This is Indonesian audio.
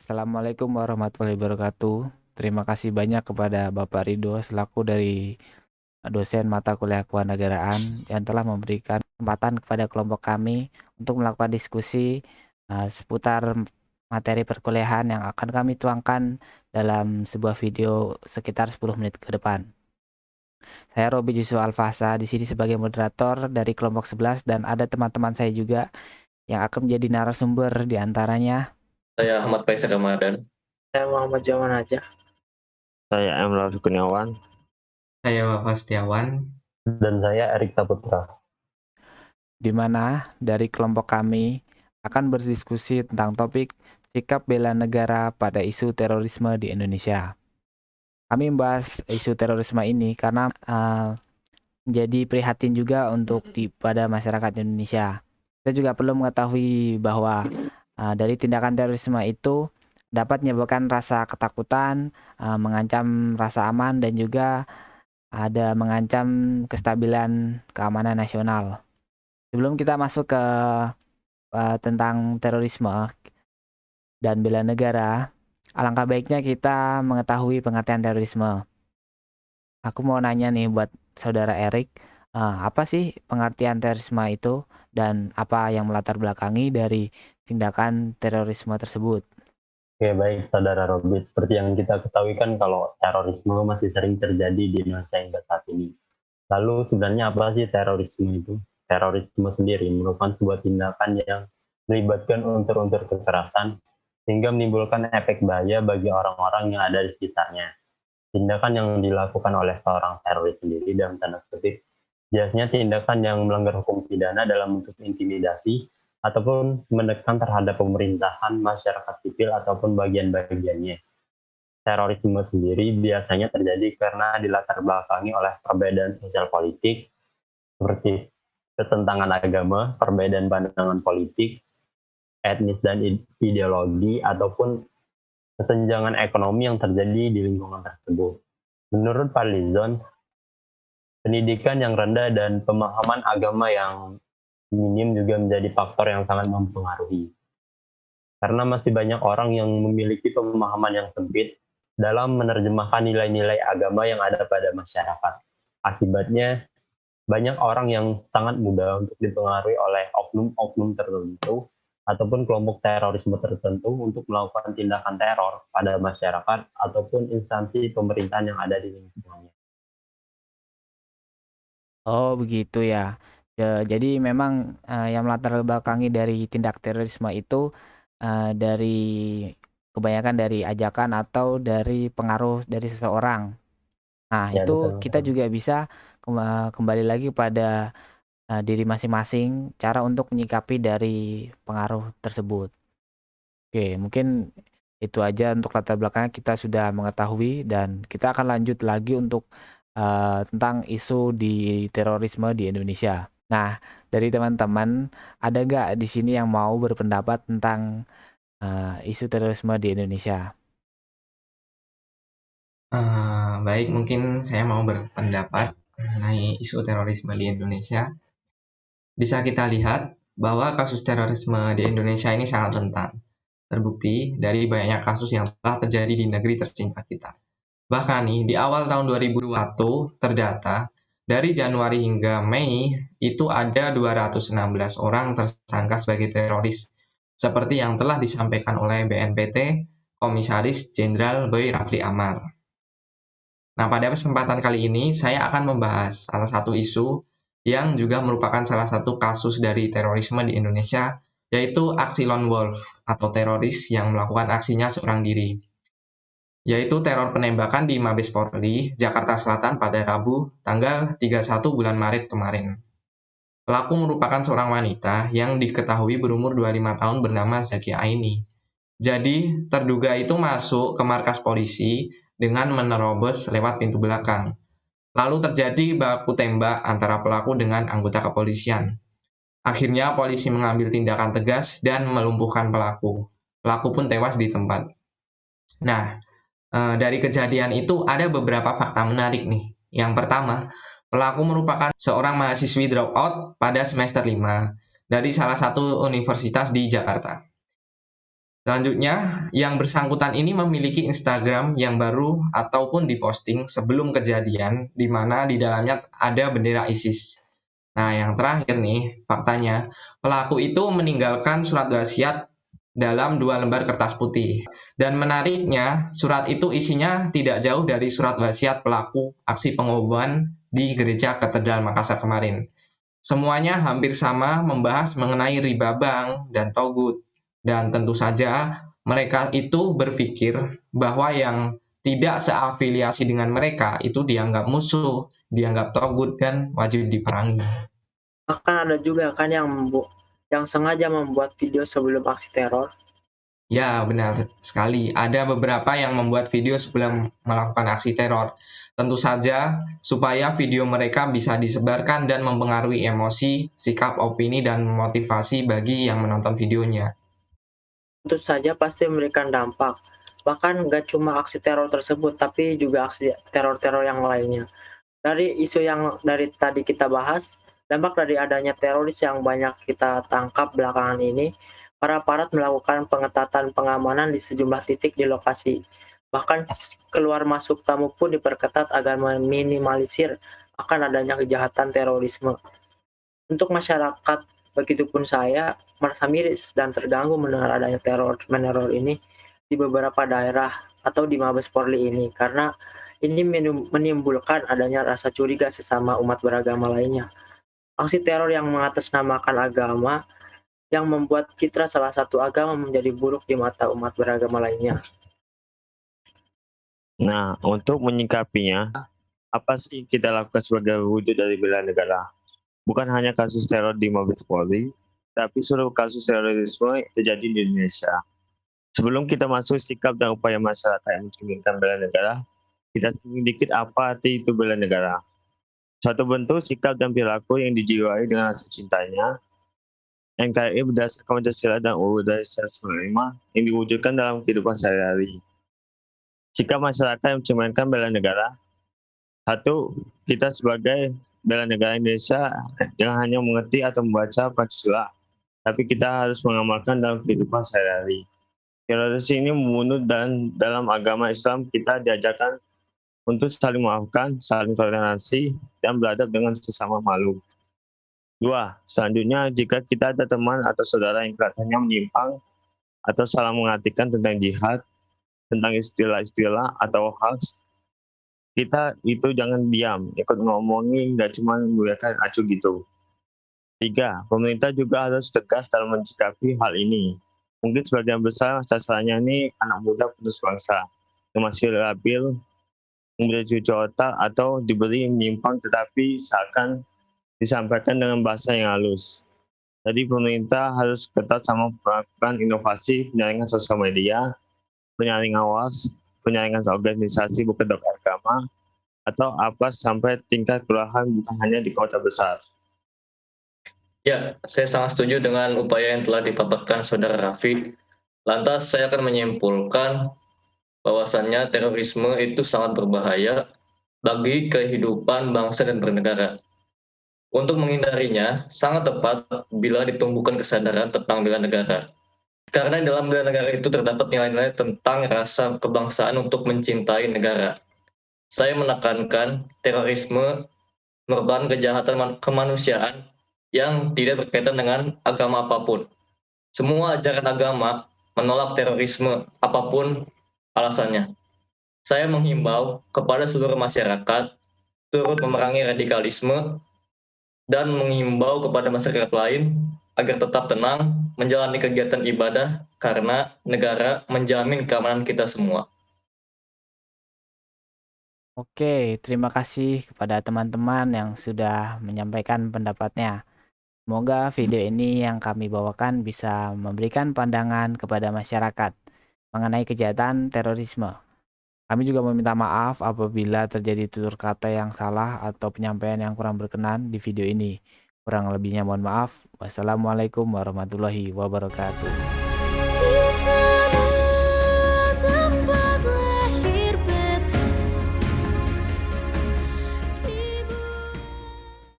Assalamualaikum warahmatullahi wabarakatuh. Terima kasih banyak kepada Bapak Ridho selaku dari dosen mata kuliah kewarganegaraan yang telah memberikan kesempatan kepada kelompok kami untuk melakukan diskusi seputar materi perkuliahan yang akan kami tuangkan dalam sebuah video sekitar 10 menit ke depan. Saya Robi Yusuf Alfasa di sini sebagai moderator dari kelompok 11 dan ada teman-teman saya juga yang akan menjadi narasumber di antaranya. Saya Ahmad Faisal Ramadan. Saya Muhammad Jaman aja. Saya Emrul Kurniawan. Saya Wafa Setiawan. Dan saya Erik Saputra. Di mana dari kelompok kami akan berdiskusi tentang topik sikap bela negara pada isu terorisme di Indonesia. Kami membahas isu terorisme ini karena menjadi prihatin juga pada masyarakat Indonesia. Kita juga perlu mengetahui bahwa dari tindakan terorisme itu dapat menyebabkan rasa ketakutan, mengancam rasa aman, dan juga ada mengancam kestabilan keamanan nasional. Sebelum kita masuk ke tentang terorisme dan bela negara, alangkah baiknya kita mengetahui pengertian terorisme. Aku mau nanya nih buat saudara Erik, apa sih pengertian terorisme itu dan apa yang melatar belakangi dari tindakan terorisme tersebut? Oke, baik saudara Robit. Seperti yang kita ketahui kan kalau terorisme masih sering terjadi di Indonesia hingga saat ini. Lalu sebenarnya apa sih terorisme itu? Terorisme sendiri merupakan sebuah tindakan yang melibatkan unsur-unsur kekerasan sehingga menimbulkan efek bahaya bagi orang-orang yang ada di sekitarnya. Tindakan yang dilakukan oleh seorang teroris sendiri dalam tanda kutip biasanya tindakan yang melanggar hukum pidana dalam bentuk intimidasi ataupun menekan terhadap pemerintahan, masyarakat sipil ataupun bagian-bagiannya. Terorisme sendiri biasanya terjadi karena dilatar belakangi oleh perbedaan sosial politik seperti ketentangan agama, perbedaan pandangan politik, etnis dan ideologi, ataupun kesenjangan ekonomi yang terjadi di lingkungan tersebut. Menurut Fadlizon, pendidikan yang rendah dan pemahaman agama yang minim juga menjadi faktor yang sangat mempengaruhi. Karena masih banyak orang yang memiliki pemahaman yang sempit dalam menerjemahkan nilai-nilai agama yang ada pada masyarakat. Akibatnya, banyak orang yang sangat mudah untuk dipengaruhi oleh oknum-oknum tertentu ataupun kelompok terorisme tertentu untuk melakukan tindakan teror pada masyarakat ataupun instansi pemerintahan yang ada di lingkungannya. Oh, begitu ya. Jadi memang yang melatar belakangi dari tindak terorisme itu dari kebanyakan dari ajakan atau dari pengaruh dari seseorang. Nah, Ya, itu betul. kita juga bisa kembali lagi pada diri masing-masing cara untuk menyikapi dari pengaruh tersebut. Oke, mungkin itu aja untuk latar belakangnya kita sudah mengetahui dan kita akan lanjut lagi untuk tentang isu di terorisme di Indonesia. Nah, dari teman-teman ada nggak di sini yang mau berpendapat tentang isu terorisme di Indonesia? Baik, mungkin saya mau berpendapat mengenai isu terorisme di Indonesia. Bisa kita lihat bahwa kasus terorisme di Indonesia ini sangat rentan. Terbukti dari banyaknya kasus yang telah terjadi di negeri tercinta kita. Bahkan nih, di awal tahun 2021 terdata, dari Januari hingga Mei itu ada 216 orang tersangka sebagai teroris, seperti yang telah disampaikan oleh BNPT, Komisaris Jenderal Boy Rafli Amar. Nah, pada kesempatan kali ini saya akan membahas salah satu isu yang juga merupakan salah satu kasus dari terorisme di Indonesia, yaitu aksi lone wolf atau teroris yang melakukan aksinya seorang diri, yaitu teror penembakan di Mabes Polri, Jakarta Selatan pada Rabu, tanggal 31 bulan Maret kemarin. Pelaku merupakan seorang wanita yang diketahui berumur 25 tahun bernama Zaki Aini. Jadi, terduga itu masuk ke markas polisi dengan menerobos lewat pintu belakang. Lalu terjadi baku tembak antara pelaku dengan anggota kepolisian. Akhirnya polisi mengambil tindakan tegas dan melumpuhkan pelaku. Pelaku pun tewas di tempat. Nah, dari kejadian itu ada beberapa fakta menarik nih. Yang pertama, pelaku merupakan seorang mahasiswi dropout pada semester 5 dari salah satu universitas di Jakarta. Selanjutnya, yang bersangkutan ini memiliki Instagram yang baru ataupun diposting sebelum kejadian, di mana di dalamnya ada bendera ISIS. Nah, yang terakhir nih, faktanya, pelaku itu meninggalkan surat wasiat dalam 2 lembar kertas putih. Dan menariknya, surat itu isinya tidak jauh dari surat wasiat pelaku aksi pengoboman di gereja Katedral Makassar kemarin. Semuanya hampir sama membahas mengenai riba bank dan togut. Dan tentu saja mereka itu berpikir bahwa yang tidak seafiliasi dengan mereka itu dianggap musuh, dianggap togut dan wajib diperangi. Bahkan ada juga kan yang sengaja membuat video sebelum aksi teror. Ya, benar sekali. Ada beberapa yang membuat video sebelum melakukan aksi teror. Tentu saja supaya video mereka bisa disebarkan dan mempengaruhi emosi, sikap, opini, dan motivasi bagi yang menonton videonya. Tentu saja pasti memberikan dampak. Bahkan nggak cuma aksi teror tersebut, tapi juga aksi teror-teror yang lainnya. Dari isu yang dari tadi kita bahas, dampak dari adanya teroris yang banyak kita tangkap belakangan ini, para aparat melakukan pengetatan pengamanan di sejumlah titik di lokasi. Bahkan keluar masuk tamu pun diperketat agar meminimalisir akan adanya kejahatan terorisme. Untuk masyarakat, begitupun saya, merasa miris dan terganggu mendengar adanya teror-meneror ini di beberapa daerah atau di Mabes Polri ini, karena ini menimbulkan adanya rasa curiga sesama umat beragama lainnya. Aksi teror yang mengatasnamakan agama yang membuat citra salah satu agama menjadi buruk di mata umat beragama lainnya. Nah, untuk menyikapinya, apa sih kita lakukan sebagai wujud dari bela negara? Bukan hanya kasus teror di Mabes Polri, tapi seluruh kasus terorisme terjadi di Indonesia. Sebelum kita masuk sikap dan upaya masyarakat yang mencerminkan bela negara, kita sedikit apa arti itu bela negara. Suatu bentuk sikap dan perilaku yang dijiwai dengan rasa cintanya, NKRI berdasarkan Pancasila dan UUD 1945 yang diwujudkan dalam kehidupan sehari-hari. Sikap masyarakat yang mencerminkan bela negara. Satu, kita sebagai bela negara Indonesia jangan hanya mengerti atau membaca Pancasila, tapi kita harus mengamalkan dalam kehidupan sehari-hari. Teroris ini membunuh dan dalam agama Islam kita diajarkan untuk saling memaafkan, saling toleransi, dan beradab dengan sesama makhluk. Dua, selanjutnya jika kita ada teman atau saudara yang kelihatannya menyimpang atau salah mengartikan tentang jihad, tentang istilah-istilah atau hoax, kita itu jangan diam, ikut ngomongin, nggak cuma memberikan acuh gitu. Tiga, pemerintah juga harus tegas dalam menyikapi hal ini. Mungkin sebagian besar sasarannya ini anak muda penerus bangsa yang masih labil, memberi cuci otak atau diberi menyimpang tetapi seakan disampaikan dengan bahasa yang halus. Jadi pemerintah harus ketat sama melakukan inovasi penyaringan sosial media, penyaringan awas, penyaringan organisasi bukan agama, atau apa sampai tingkat kelurahan bukan hanya di kota besar. Ya, saya sangat setuju dengan upaya yang telah dipaparkan Saudara Raffi. Lantas saya akan menyimpulkan bahwasannya terorisme itu sangat berbahaya bagi kehidupan bangsa dan bernegara. Untuk menghindarinya, sangat tepat bila ditumbuhkan kesadaran tentang bela negara. Karena dalam bela negara itu terdapat nilai-nilai tentang rasa kebangsaan untuk mencintai negara. Saya menekankan terorisme merupakan kejahatan kemanusiaan yang tidak berkaitan dengan agama apapun. Semua ajaran agama menolak terorisme apapun alasannya. Saya menghimbau kepada seluruh masyarakat turut memerangi radikalisme dan menghimbau kepada masyarakat lain agar tetap tenang menjalani kegiatan ibadah karena negara menjamin keamanan kita semua. Oke, terima kasih kepada teman-teman yang sudah menyampaikan pendapatnya. Semoga video ini yang kami bawakan bisa memberikan pandangan kepada masyarakat mengenai kejahatan terorisme. Kami juga meminta maaf apabila terjadi tutur kata yang salah atau penyampaian yang kurang berkenan di video ini. Kurang lebihnya mohon maaf. Wassalamualaikum warahmatullahi wabarakatuh.